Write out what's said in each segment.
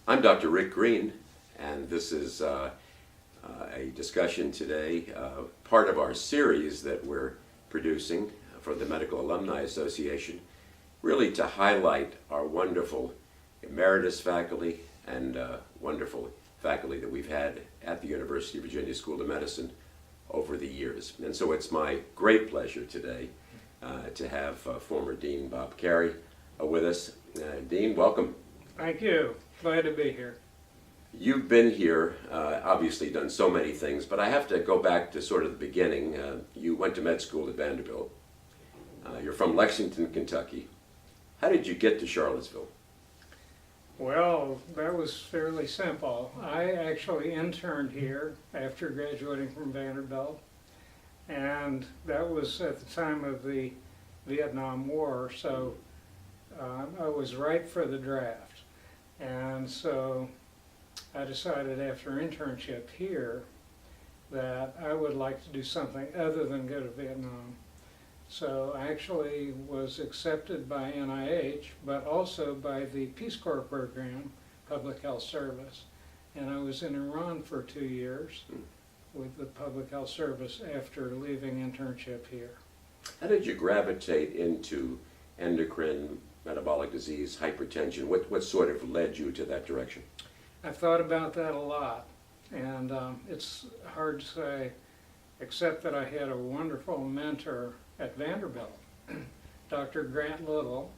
I'm Dr. Rick Greene, and this is a discussion today, part of our series that we're producing for the Medical Alumni Association, really to highlight our wonderful Emeritus faculty and wonderful faculty that we've had at the University of Virginia School of Medicine over the years. And so it's my great pleasure today to have former Dean Bob Carey with us. Dean, welcome. Thank you. Glad to be here. You've been here, obviously done so many things, but I have to go back to sort of the beginning. You went to med school at Vanderbilt. You're from Lexington, Kentucky. How did you get to Charlottesville? Well, that was fairly simple. I actually interned here after graduating from Vanderbilt, and that was at the time of the Vietnam War, so I was ripe for the draft. And so I decided after internship here that I would like to do something other than go to Vietnam. So I actually was accepted by NIH, but also by the Peace Corps program, Public Health Service. And I was in Iran for 2 years with the Public Health Service after leaving internship here. How did you gravitate into endocrine, metabolic disease, hypertension? What sort of led you to that direction? I've thought about that a lot, and it's hard to say, except that I had a wonderful mentor at Vanderbilt, Dr. Grant Little,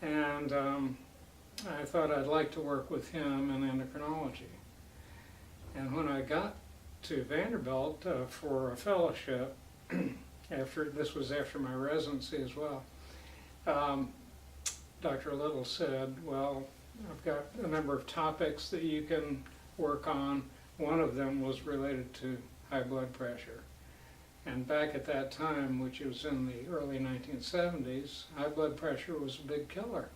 and I thought I'd like to work with him in endocrinology. And when I got to Vanderbilt for a fellowship, this was after my residency as well, Dr. Little said, well, I've got a number of topics that you can work on. One of them was related to high blood pressure. And back at that time, which was in the early 1970s, high blood pressure was a big killer.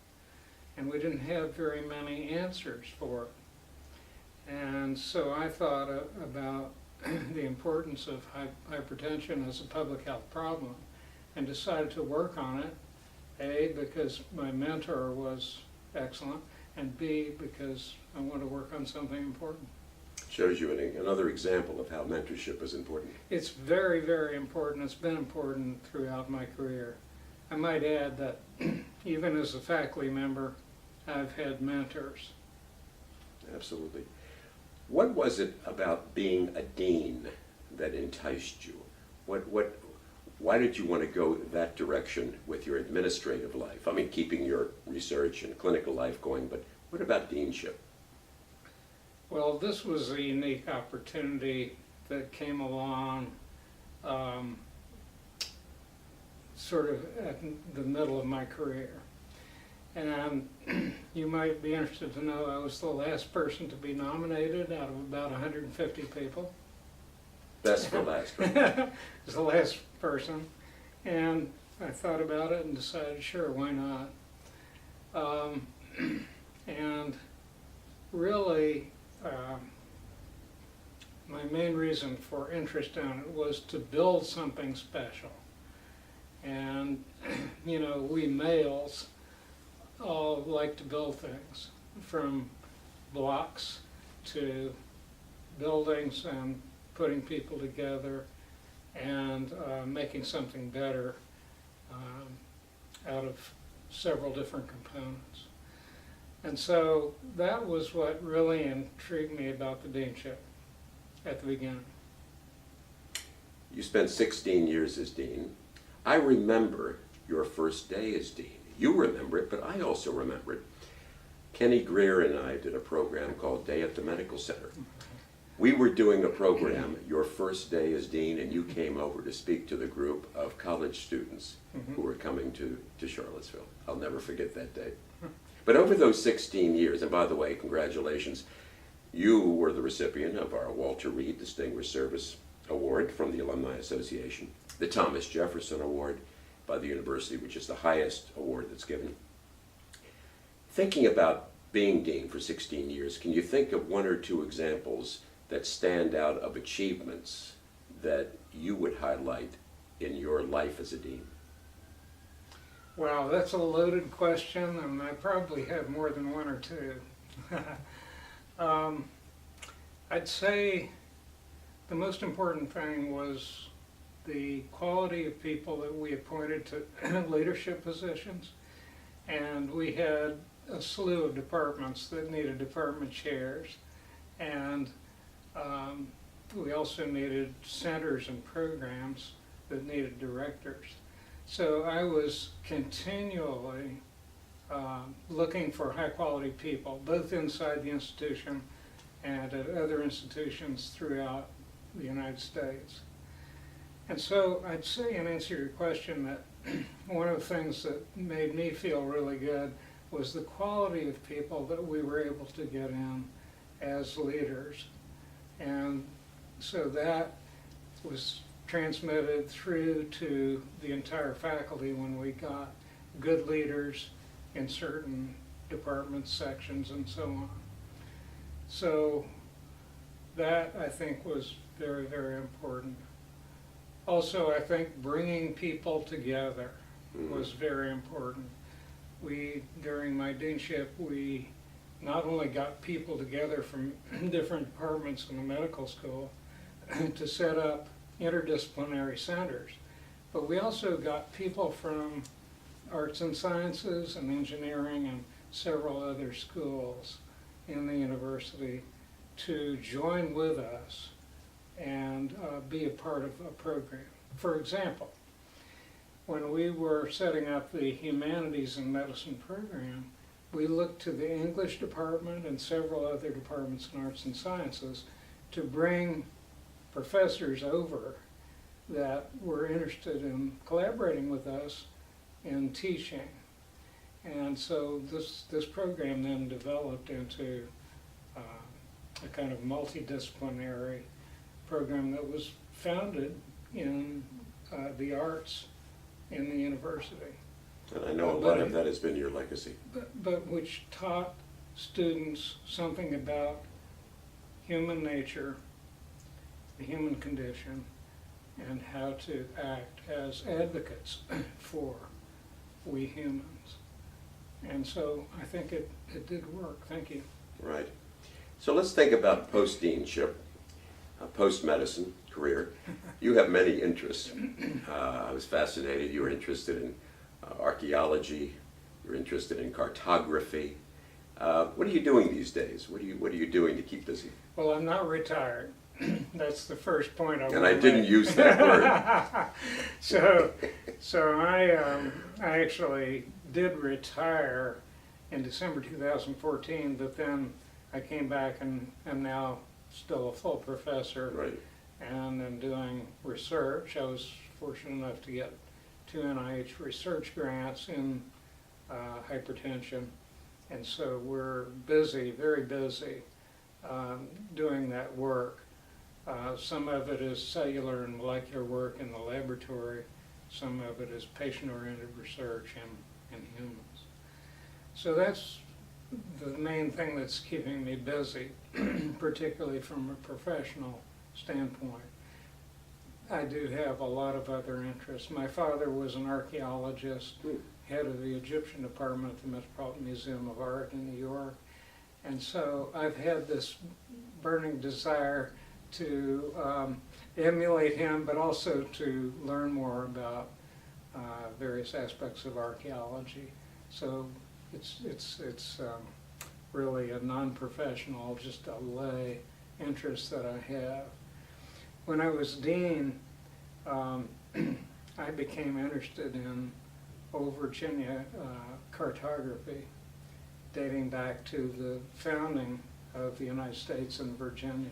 And we didn't have very many answers for it. And so I thought about the importance of hypertension as a public health problem and decided to work on it, A, because my mentor was excellent, and B, because I want to work on something important. Shows you another example of how mentorship is important. It's very, very important. It's been important throughout my career. I might add that even as a faculty member, I've had mentors. Absolutely. What was it about being a dean that enticed you? Why did you want to go that direction with your administrative life? I mean, keeping your research and clinical life going, but what about deanship? Well, this was a unique opportunity that came along sort of at the middle of my career. And you might be interested to know I was the last person to be nominated out of about 150 people. Best for last, right? I was the last person. And I thought about it and decided, sure, why not? And really, my main reason for interest in it was to build something special. And, you know, we males all like to build things, from blocks to buildings and putting people together and making something better out of several different components. And so that was what really intrigued me about the deanship at the beginning. You spent 16 years as dean. I remember your first day as dean. You remember it, but I also remember it. Kenny Greer and I did a program called Day at the Medical Center. We were doing a program your first day as dean, and you came over to speak to the group of college students who were coming to Charlottesville. I'll never forget that day. But over those 16 years, and by the way, congratulations, you were the recipient of our Walter Reed Distinguished Service Award from the Alumni Association, the Thomas Jefferson Award by the university, which is the highest award that's given. Thinking about being dean for 16 years, can you think of one or two examples that stand out of achievements that you would highlight in your life as a dean? Wow, that's a loaded question, and I probably have more than one or two. I'd say the most important thing was the quality of people that we appointed to leadership positions. And we had a slew of departments that needed department chairs. And we also needed centers and programs that needed directors. So I was continually looking for high quality people, both inside the institution and at other institutions throughout the United States. And so I'd say, in answer to your question, that one of the things that made me feel really good was the quality of people that we were able to get in as leaders. And so that was transmitted through to the entire faculty when we got good leaders in certain departments, sections, and so on. So that, I think, was very, very important. Also, I think bringing people together was very important. During my deanship, we not only got people together from different departments in the medical school to set up interdisciplinary centers, but we also got people from arts and sciences and engineering and several other schools in the university to join with us and be a part of a program. For example, when we were setting up the Humanities and Medicine program, we looked to the English department and several other departments in arts and sciences to bring professors over that were interested in collaborating with us in teaching. And so this program then developed into a kind of multidisciplinary program that was founded in the arts in the university. And I know a lot of that has been your legacy. But which taught students something about human nature, the human condition, and how to act as advocates for we humans. And so I think it did work. Thank you. Right. So let's think about post-deanship, post-medicine career. You have many interests. I was fascinated. You were interested in archaeology. You're interested in cartography. What are you doing these days? What are you doing to keep busy? Well, I'm not retired. That's the first point I want to And I didn't make. use that word. So I actually did retire in December 2014, but then I came back and am now still a full professor. Right. And I'm doing research. I was fortunate enough to get 2 NIH research grants in hypertension, and so we're busy, very busy, doing that work. Some of it is cellular and molecular work in the laboratory. Some of it is patient-oriented research in humans. So that's the main thing that's keeping me busy, particularly from a professional standpoint. I do have a lot of other interests. My father was an archaeologist, head of the Egyptian department at the Metropolitan Museum of Art in New York. And so I've had this burning desire to emulate him, but also to learn more about various aspects of archaeology. So it's really a non-professional, just a lay interest that I have. When I was dean, I became interested in Old Virginia cartography, dating back to the founding of the United States in Virginia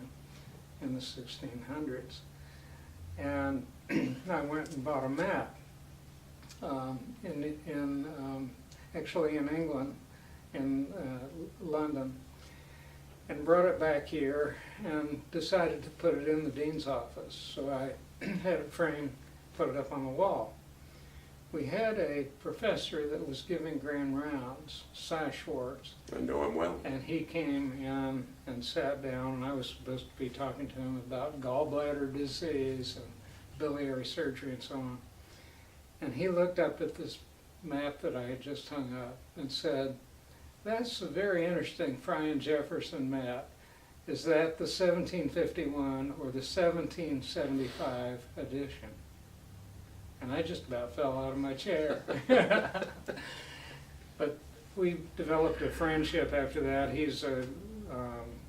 in the 1600s. And I went and bought a map actually in England, in London, and brought it back here and decided to put it in the dean's office. So I had it framed, put it up on the wall. We had a professor that was giving grand rounds, Cy Schwartz. I know him well. And he came in and sat down, and I was supposed to be talking to him about gallbladder disease and biliary surgery and so on. And he looked up at this map that I had just hung up and said, That's very interesting, Fry and Jefferson met. Is that the 1751 or the 1775 edition? And I just about fell out of my chair. But we developed a friendship after that. He's a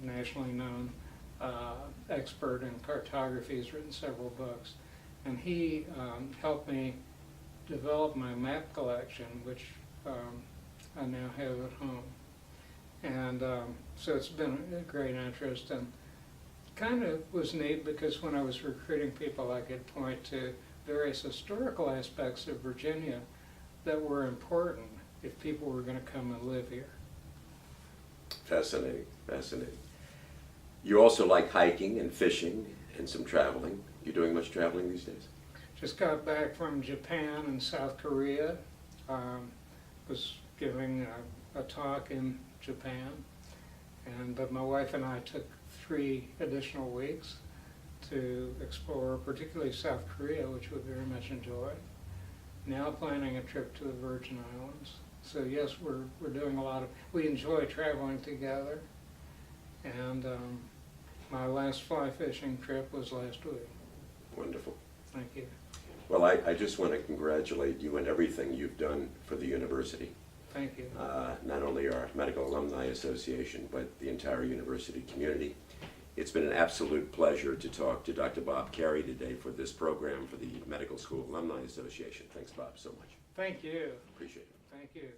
nationally known expert in cartography. He's written several books. And he helped me develop my map collection, which I now have at home. And so it's been a great interest, and kind of was neat because when I was recruiting people, I could point to various historical aspects of Virginia that were important if people were going to come and live here. Fascinating, fascinating. You also like hiking and fishing and some traveling. You doing much traveling these days? Just got back from Japan and South Korea. Was giving a talk in Japan, but my wife and I took 3 additional weeks to explore, particularly South Korea, which we very much enjoyed. Now planning a trip to the Virgin Islands. So yes, we're doing a lot of, we enjoy traveling together, and my last fly fishing trip was last week. Wonderful. Thank you. Well, I just want to congratulate you on everything you've done for the university. Thank you. Not only our Medical Alumni Association, but the entire university community. It's been an absolute pleasure to talk to Dr. Bob Carey today for this program for the Medical School Alumni Association. Thanks, Bob, so much. Thank you. Appreciate it. Thank you.